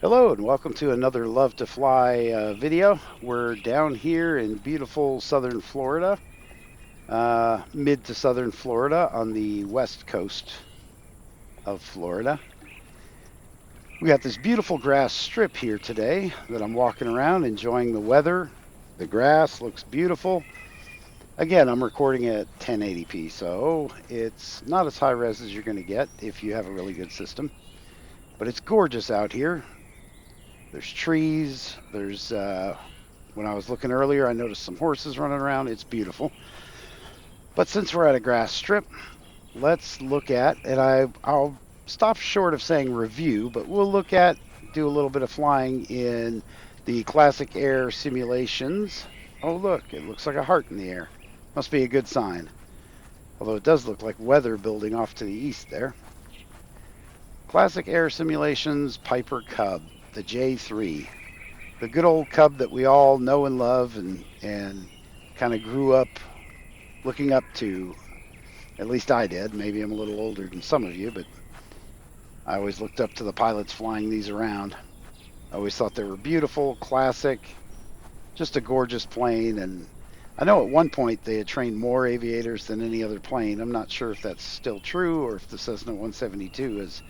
Hello and welcome to another Love to Fly video. We're down here in beautiful southern Florida, mid to southern Florida on the west coast of Florida. We got this beautiful grass strip here today that I'm walking around enjoying the weather. The grass looks beautiful. Again, I'm recording at 1080p, so it's not as high res as you're going to get if you have a really good system. But it's gorgeous out here. There's trees, when I was looking earlier, I noticed some horses running around. It's beautiful. But since we're at a grass strip, let's look at, and I'll stop short of saying review, but we'll do a little bit of flying in the classic air simulations. Oh, look, it looks like a heart in the air. Must be a good sign. Although it does look like weather building off to the east there. Classic air simulations Piper Cub, the J3. The good old Cub that we all know and love and kind of grew up looking up to. At least I did. Maybe I'm a little older than some of you, but I always looked up to the pilots flying these around. I always thought they were beautiful, classic, just a gorgeous plane. And I know at one point they had trained more aviators than any other plane. I'm not sure if that's still true or if the Cessna 172 has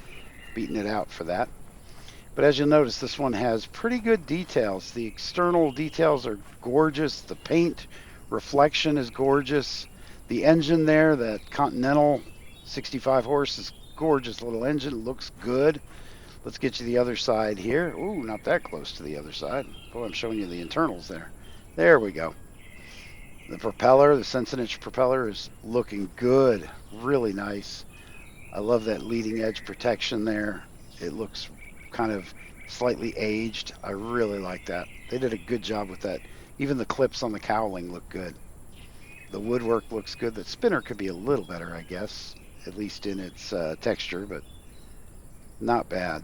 beaten it out for that. But as you'll notice, this one has pretty good details. The external details are gorgeous. The paint reflection is gorgeous. The engine there, that Continental 65 horse, is gorgeous little engine. Looks good. Let's get you the other side here. Ooh, not that close to the other side. Boy, I'm showing you the internals there. There we go. The propeller, the Sentinich propeller, is looking good. Really nice. I love that leading edge protection there. It looks kind of slightly aged. I really like that. They did a good job with that. Even the clips on the cowling look good. The woodwork looks good. The spinner could be a little better, I guess, at least in its texture, but not bad.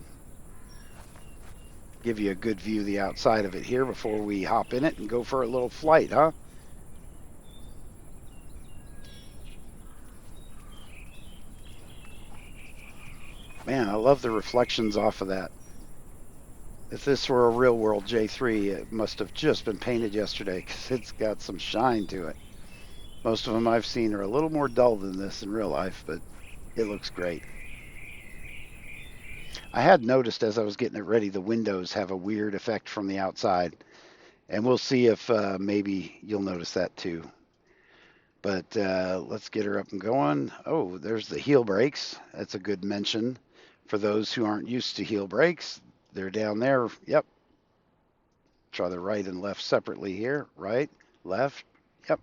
Give you a good view of the outside of it here before we hop in it and go for a little flight, huh? Man, I love the reflections off of that. If this were a real world J3, it must have just been painted yesterday because it's got some shine to it. Most of them I've seen are a little more dull than this in real life, but it looks great. I had noticed as I was getting it ready, the windows have a weird effect from the outside, and we'll see if maybe you'll notice that too. But let's get her up and going. Oh, there's the heel brakes. That's a good mention for those who aren't used to heel brakes. They're down there. Yep. Try the right and left separately here. Right, left. Yep.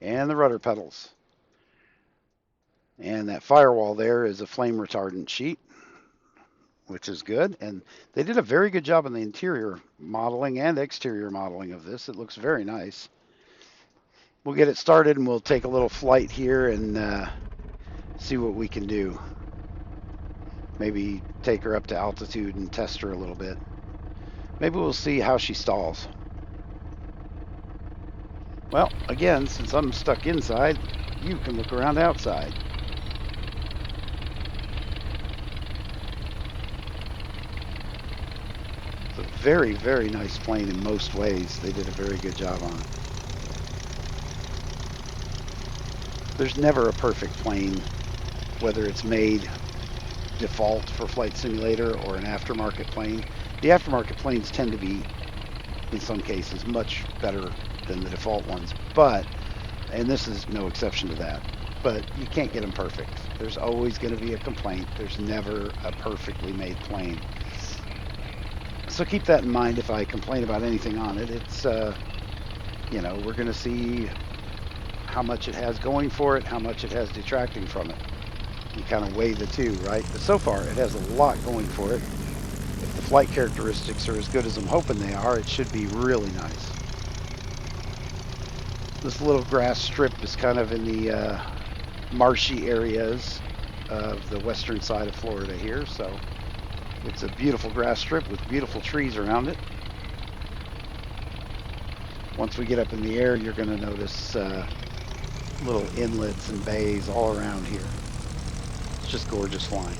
And the rudder pedals. And that firewall there is a flame retardant sheet, which is good. And they did a very good job on the interior modeling and exterior modeling of this. It looks very nice. We'll get it started and we'll take a little flight here and see what we can do. Maybe take her up to altitude and test her a little bit. Maybe we'll see how she stalls. Well, again, since I'm stuck inside, you can look around outside. It's a very, very nice plane in most ways. They did a very good job on it. There's never a perfect plane, whether it's made default for Flight Simulator or an aftermarket plane. The aftermarket planes tend to be, in some cases, much better than the default ones, and this is no exception to that, but you can't get them perfect. There's always going to be a complaint. There's never a perfectly made plane. So keep that in mind if I complain about anything on it. It's, we're going to see how much it has going for it, how much it has detracting from it. You kind of weigh the two, right? But so far, it has a lot going for it. If the flight characteristics are as good as I'm hoping they are, it should be really nice. This little grass strip is kind of in the marshy areas of the western side of Florida here, so it's a beautiful grass strip with beautiful trees around it. Once we get up in the air, you're going to notice little inlets and bays all around here. It's just gorgeous flying.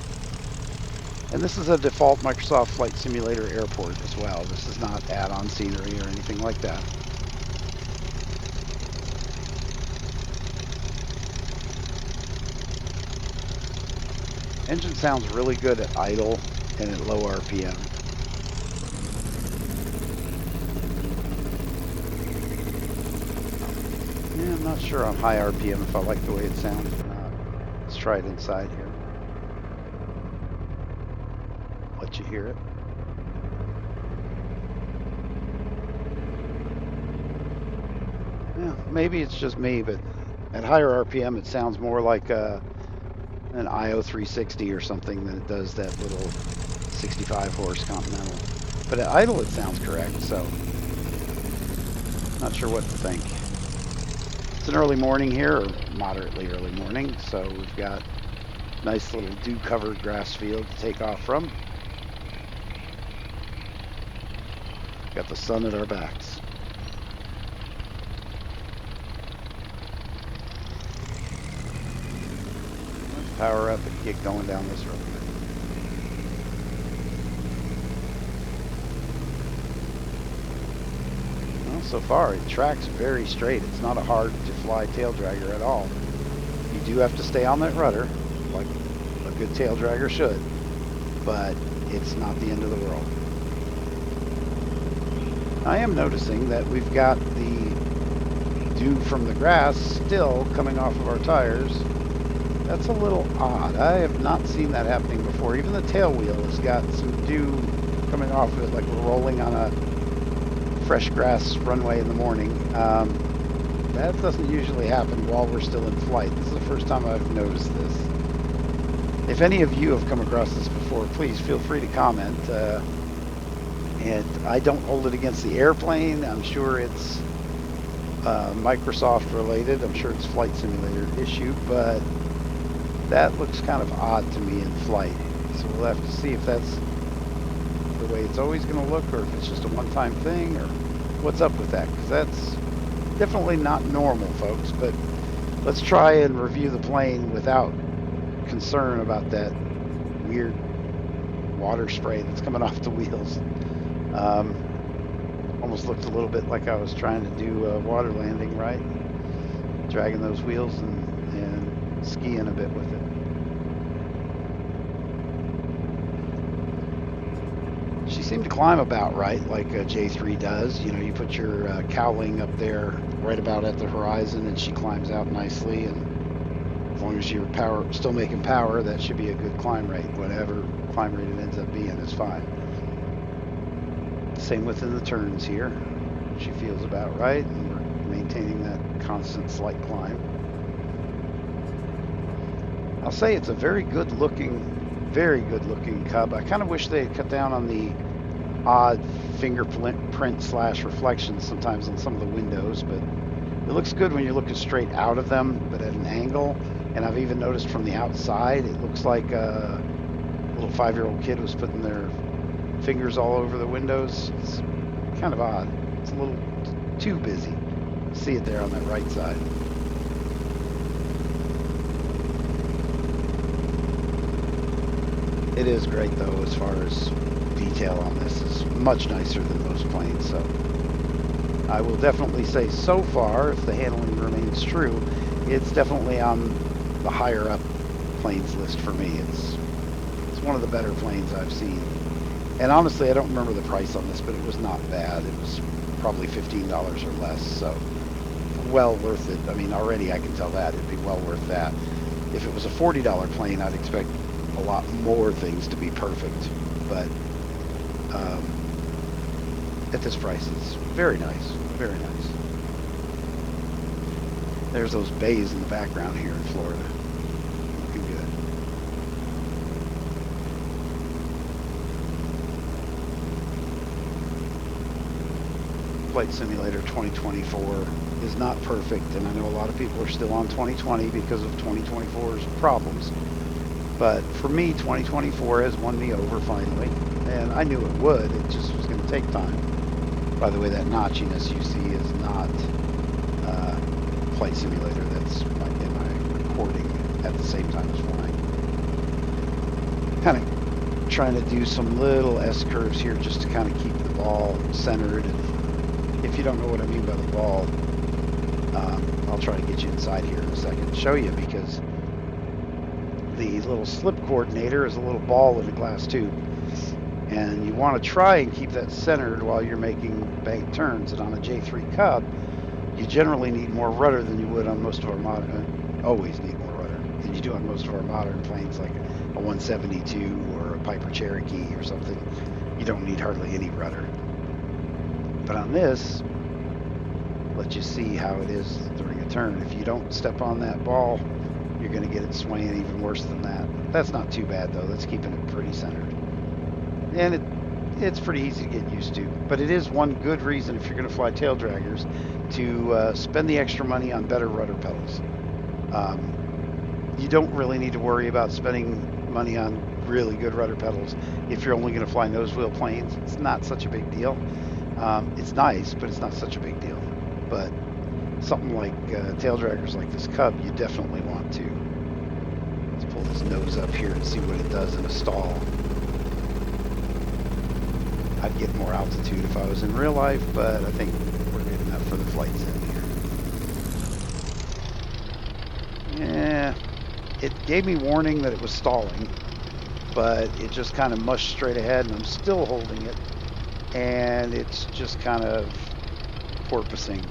And this is a default Microsoft Flight Simulator airport as well. This is not add-on scenery or anything like that. Engine sounds really good at idle and at low RPM. Yeah, I'm not sure on high RPM if I like the way it sounds or not. Let's try it inside here. Let you hear it. Yeah, maybe it's just me, but at higher RPM it sounds more like an IO360 or something than it does that little 65 horse Continental. But at idle it sounds correct, so not sure what to think. It's an early morning here, or moderately early morning, so we've got a nice little dew-covered grass field to take off from. Got the sun at our backs. Let's power up and get going down this road. Well, so far it tracks very straight. It's not a hard to fly tail dragger at all. You do have to stay on that rudder, like a good tail dragger should, but it's not the end of the world. I am noticing that we've got the dew from the grass still coming off of our tires. That's a little odd. I have not seen that happening before. Even the tail wheel has got some dew coming off of it, like we're rolling on a fresh grass runway in the morning. That doesn't usually happen while we're still in flight. This is the first time I've noticed this. If any of you have come across this before, please feel free to comment. And I don't hold it against the airplane. I'm sure it's Microsoft related. I'm sure it's Flight Simulator issue, but that looks kind of odd to me in flight. So we'll have to see if that's the way it's always going to look, or if it's just a one-time thing, or what's up with that, because that's definitely not normal, folks. But let's try and review the plane without concern about that weird water spray that's coming off the wheels. Almost looked a little bit like I was trying to do a water landing, right? Dragging those wheels and skiing a bit with it. She seemed to climb about right, like a J3 does. You know, you put your cowling up there right about at the horizon, and she climbs out nicely. And as long as you're still making power, that should be a good climb rate. Whatever climb rate it ends up being is fine. Same within the turns here. She feels about right, and we're maintaining that constant slight climb. I'll say it's a very good looking Cub. I kind of wish they had cut down on the odd fingerprint slash reflections sometimes on some of the windows, but it looks good when you're looking straight out of them, but at an angle. And I've even noticed from the outside, it looks like a little 5-year-old kid was putting their fingers all over the windows. It's kind of odd. It's a little too busy. See it there on that right side. It is great though, as far as detail on this. Is much nicer than most planes, so I will definitely say so far, if the handling remains true, it's definitely on the higher up planes list for me. It's one of the better planes I've seen. And honestly, I don't remember the price on this, but it was not bad. It was probably $15 or less, so well worth it. I mean, already I can tell that it'd be well worth that. If it was a $40 plane, I'd expect a lot more things to be perfect, but at this price, it's very nice, very nice. There's those bays in the background here in Florida. Looking good. Flight Simulator 2024 is not perfect, and I know a lot of people are still on 2020 because of 2024's problems. But for me, 2024 has won me over finally, and I knew it would. It just was going to take time. By the way, that notchiness you see is not Flight Simulator. That's in my recording at the same time as flying. Kind of trying to do some little S-curves here just to kind of keep the ball centered. And if you don't know what I mean by the ball, I'll try to get you inside here in a second and show you, because the little slip coordinator is a little ball in a glass tube, and you want to try and keep that centered while you're making bank turns. And on a J3 Cub, you generally need more rudder than you would on most of our modern, always need more rudder than you do on most of our modern planes, like a 172 or a Piper Cherokee or something. You don't need hardly any rudder. But on this, let you see how it is during a turn. If you don't step on that ball, you're going to get it swaying even worse than that. That's not too bad though. That's keeping it pretty centered. And it's pretty easy to get used to. But it is one good reason, if you're going to fly tail draggers, to spend the extra money on better rudder pedals. You don't really need to worry about spending money on really good rudder pedals if you're only going to fly nose wheel planes. It's not such a big deal. It's nice, but it's not such a big deal. But something like tail draggers like this Cub, you definitely want to. Let's pull this nose up here and see what it does in a stall. I'd get more altitude if I was in real life, but I think we're good enough for the flight sim here. Yeah, it gave me warning that it was stalling, but it just kind of mushed straight ahead, and I'm still holding it, and it's just kind of porpoising.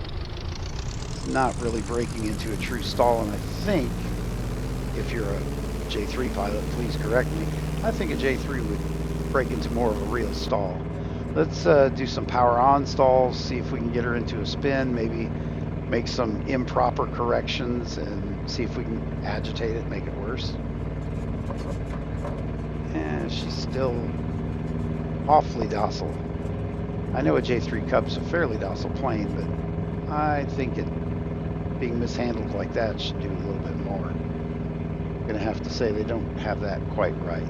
It's not really breaking into a true stall, and I think, if you're a J3 pilot, please correct me, I think a J3 would break into more of a real stall. Let's do some power on stalls, see if we can get her into a spin, maybe make some improper corrections and see if we can agitate it, make it worse. And she's still awfully docile. I know a J3 Cub's a fairly docile plane, but I think it being mishandled like that should do a little bit more. I'm gonna have to say they don't have that quite right.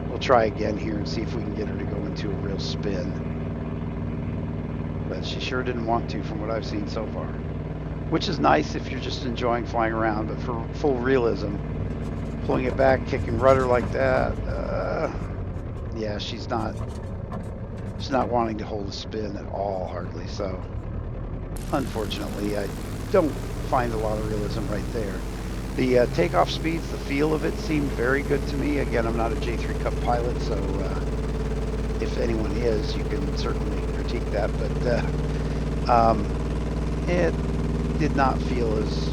We'll try again here and see if we can get her to go into a real spin. But she sure didn't want to, from what I've seen so far. Which is nice if you're just enjoying flying around, but for full realism, pulling it back, kicking rudder like that, yeah, she's not wanting to hold a spin at all, hardly. So, unfortunately, I don't find a lot of realism right there. The takeoff speeds, the feel of it seemed very good to me. Again, I'm not a J3 Cub pilot, so if anyone is, you can certainly critique that. But it did not feel as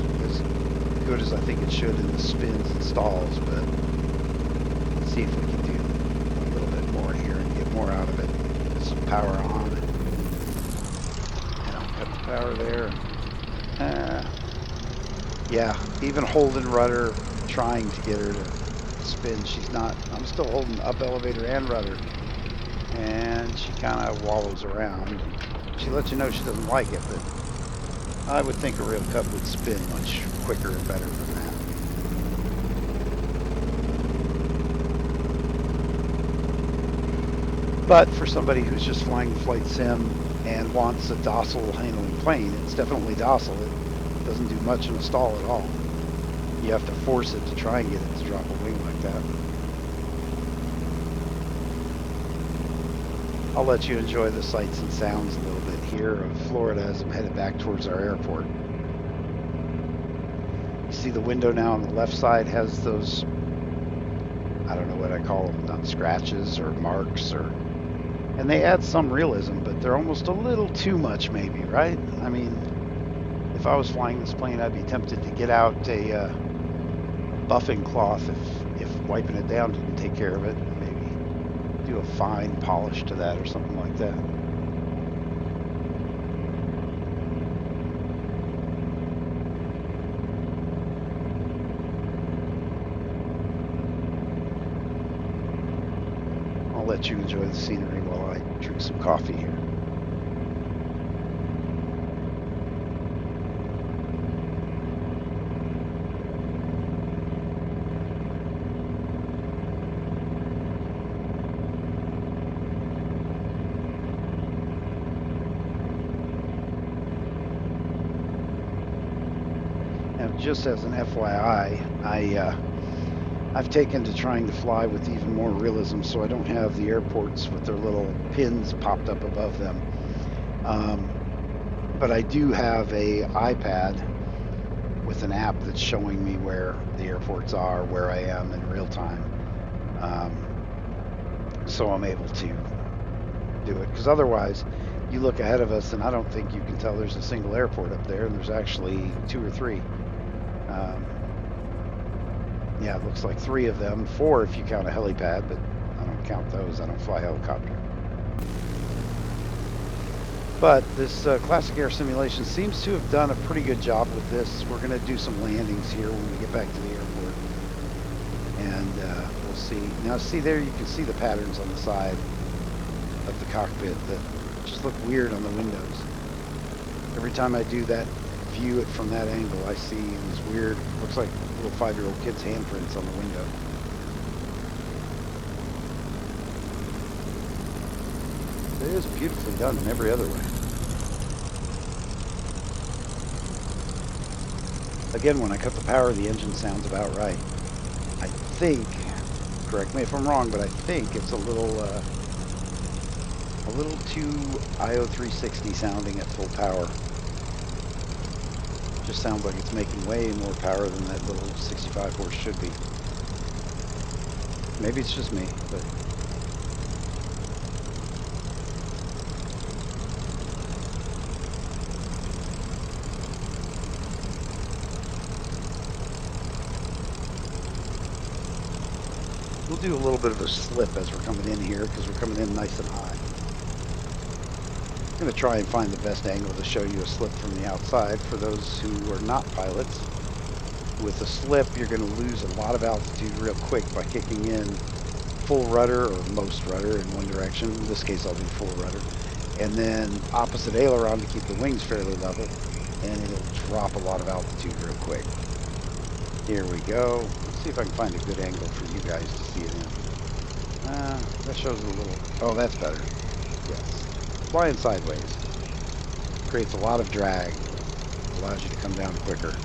good as I think it should in the spins and stalls. But let's see if we can do a little bit more here and get more out of it. Some power on. And I'll cut the power there. Yeah, even holding rudder, trying to get her to spin, she's not. I'm still holding up elevator and rudder, and she kind of wallows around. She lets you know she doesn't like it, but I would think a real Cub would spin much quicker and better than that. But for somebody who's just flying the flight sim and wants a docile handling plane, it's definitely docile. It doesn't do much in a stall at all. You have to force it to try and get it to drop a wing like that. I'll let you enjoy the sights and sounds a little bit here of Florida as I'm headed back towards our airport. You see the window now on the left side has those, I don't know what I call them, not scratches or marks, and they add some realism, but they're almost a little too much maybe, right? I mean, if I was flying this plane, I'd be tempted to get out a buffing cloth if wiping it down didn't take care of it. Maybe do a fine polish to that or something like that. I'll let you enjoy the scenery while I drink some coffee here. Just as an FYI, I I've taken to trying to fly with even more realism, so I don't have the airports with their little pins popped up above them. But I do have a iPad with an app that's showing me where the airports are, where I am in real time. So I'm able to do it, because otherwise you look ahead of us and I don't think you can tell there's a single airport up there, and there's actually 2 or 3. Yeah, it looks like 3 of them, 4 if you count a helipad, but I don't count those. I don't fly helicopter. But this classic air simulation seems to have done a pretty good job with this. We're going to do some landings here when we get back to the airport, and we'll see. Now see there, you can see the patterns on the side of the cockpit that just look weird on the windows. Every time I do that, view it from that angle, I see these weird, looks like little 5-year-old kids' handprints on the window. It is beautifully done in every other way. Again, when I cut the power, the engine sounds about right. I think, correct me if I'm wrong, but I think it's a little too IO360 sounding at full power. Just sounds like it's making way more power than that little 65 horse should be. Maybe it's just me, but we'll do a little bit of a slip as we're coming in here, because we're coming in nice and high. I'm going to try and find the best angle to show you a slip from the outside for those who are not pilots. With a slip, you're going to lose a lot of altitude real quick by kicking in full rudder, or most rudder, in one direction. In this case, I'll do full rudder. And then opposite aileron to keep the wings fairly level, and it'll drop a lot of altitude real quick. Here we go. Let's see if I can find a good angle for you guys to see it in. That shows a little... Oh, that's better. Yes. Flying sideways creates a lot of drag, allows you to come down quicker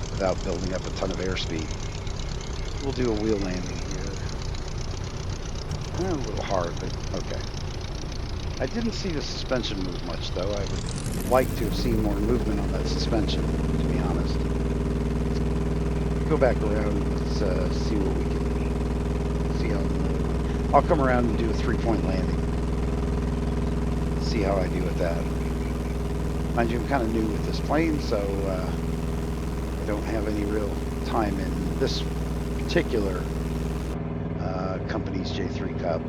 without building up a ton of airspeed. We'll do a wheel landing here. A little hard, but okay. I didn't see the suspension move much, though. I would like to have seen more movement on that suspension, to be honest. Go back around and let's see what we can see how. I'll come around and do a 3-point landing. See how I do with that. Mind you, I'm kind of new with this plane, so I don't have any real time in this particular company's J3 Cub.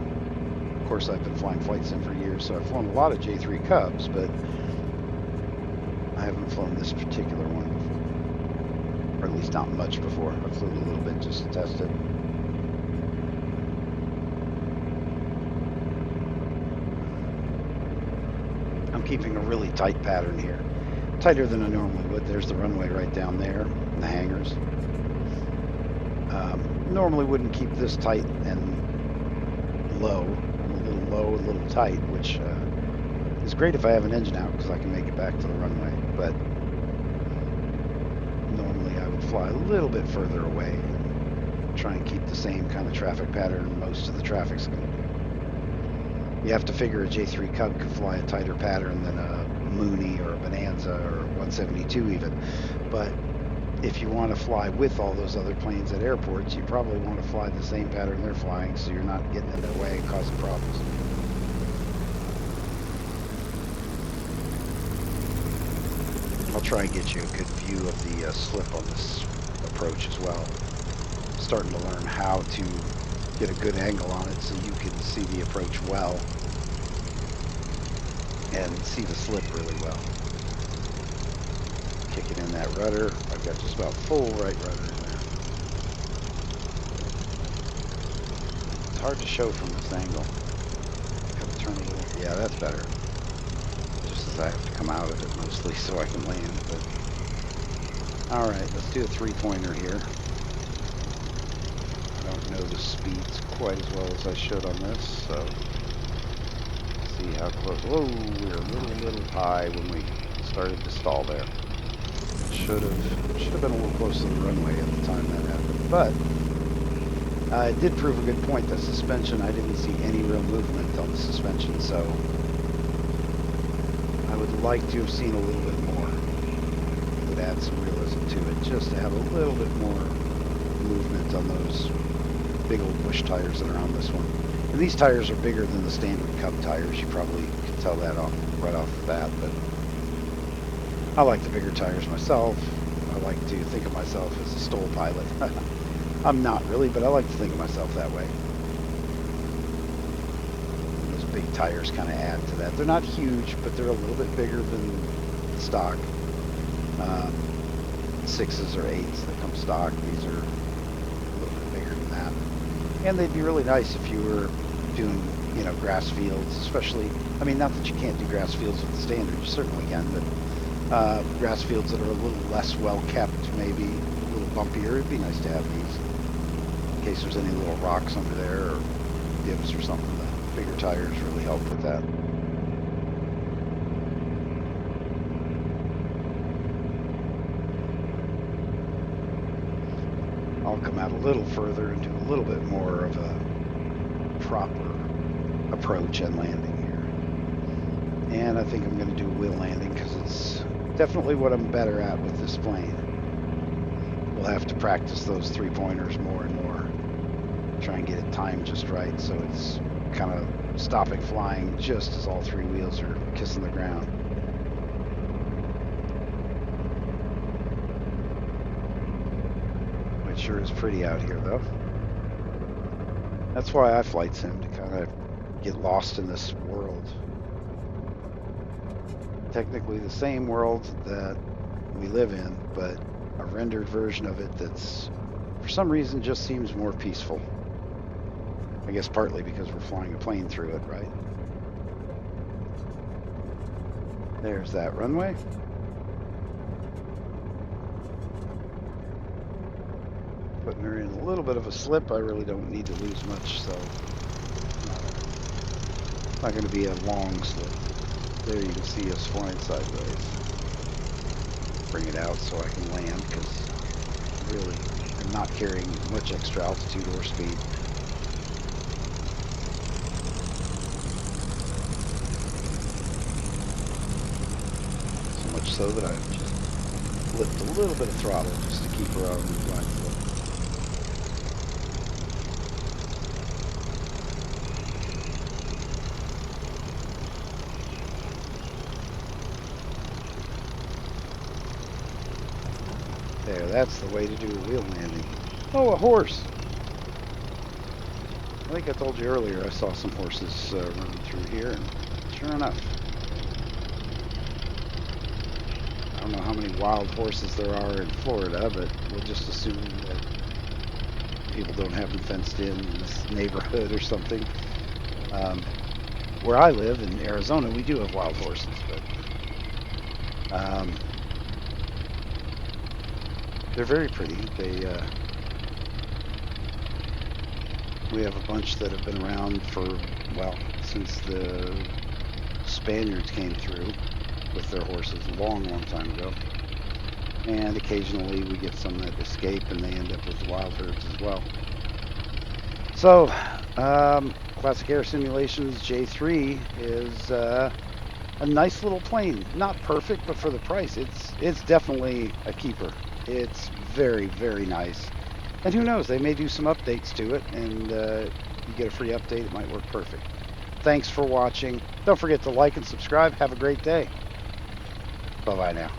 Of course, I've been flying flight sim for years, so I've flown a lot of J3 Cubs, but I haven't flown this particular one before, or at least not much before. I've flown a little bit just to test it. I'm keeping a really tight pattern here, tighter than I normally would. There's the runway right down there, and the hangars. Normally wouldn't keep this tight and low. I'm a little low, a little tight, which is great if I have an engine out, because I can make it back to the runway. But normally I would fly a little bit further away and try and keep the same kind of traffic pattern most of the traffic's going to do. You have to figure a J3 Cub could fly a tighter pattern than a Mooney or a Bonanza or a 172 even. But if you want to fly with all those other planes at airports, you probably want to fly the same pattern they're flying, so you're not getting in their way and causing problems. I'll try and get you a good view of the slip on this approach as well. Starting to learn how to get a good angle on it so you can see the approach well and see the slip really well. Kicking in that rudder. I've got just about full right rudder in there. It's hard to show from this angle. Gotta turn a little. Yeah, that's better. Just as I have to come out of it mostly so I can land. But all right, let's do a 3-pointer here. I don't know the speeds quite as well as I should on this, so let's see how close. Whoa, we're a little high when we started to stall there. Should have been a little close to the runway at the time that happened, but It did prove a good point. The suspension, I didn't see any real movement on the suspension, so I would like to have seen a little bit more. It would add some realism to it, just to have a little bit more movement on those big old bush tires that are on this one. And these tires are bigger than the standard Cub tires. You probably can tell that right off the bat, but I like the bigger tires myself. I like to think of myself as a STOL pilot. I'm not really, but I like to think of myself that way. Those big tires kind of add to that. They're not huge, but they're a little bit bigger than stock. 6s or 8s that come stock. These are a little bit bigger than that. And they'd be really nice if you were doing, you know, grass fields, especially. I mean, not that you can't do grass fields with the standard, you certainly can, but grass fields that are a little less well kept, maybe a little bumpier. It'd be nice to have these in case there's any little rocks under there or dips or something. The bigger tires really help with that. I'll come out a little further and do a little bit more of a proper approach and landing here. And I think I'm going to do a wheel landing because it's definitely what I'm better at with this plane. We'll have to practice those 3-pointers more and more. Try and get it timed just right so it's kind of stopping flying just as all 3 wheels are kissing the ground. It sure is pretty out here though. That's why I flight sim, to kind of get lost in this world. Technically the same world that we live in, but a rendered version of it that's for some reason just seems more peaceful. I guess partly because we're flying a plane through it, right? There's that runway. Putting her in a little bit of a slip. I really don't need to lose much, so it's not going to be a long slip. There you can see us flying sideways. Bring it out so I can land, because really I'm not carrying much extra altitude or speed. So much so that I've just flipped a little bit of throttle just to keep her on the blind flip. There, that's the way to do a wheel landing. Oh, a horse! I think I told you earlier I saw some horses running through here, and sure enough. I don't know how many wild horses there are in Florida, but we'll just assume that people don't have them fenced in this neighborhood or something. Where I live in Arizona, we do have wild horses, but they're very pretty. We have a bunch that have been around for, well, since the Spaniards came through with their horses a long, long time ago. And occasionally we get some that escape and they end up with wild herds as well. So, Classic Air Simulations J3 is a nice little plane. Not perfect, but for the price, it's definitely a keeper. It's very, very nice. And who knows, they may do some updates to it, and you get a free update, it might work perfect. Thanks for watching. Don't forget to like and subscribe. Have a great day. Bye-bye now.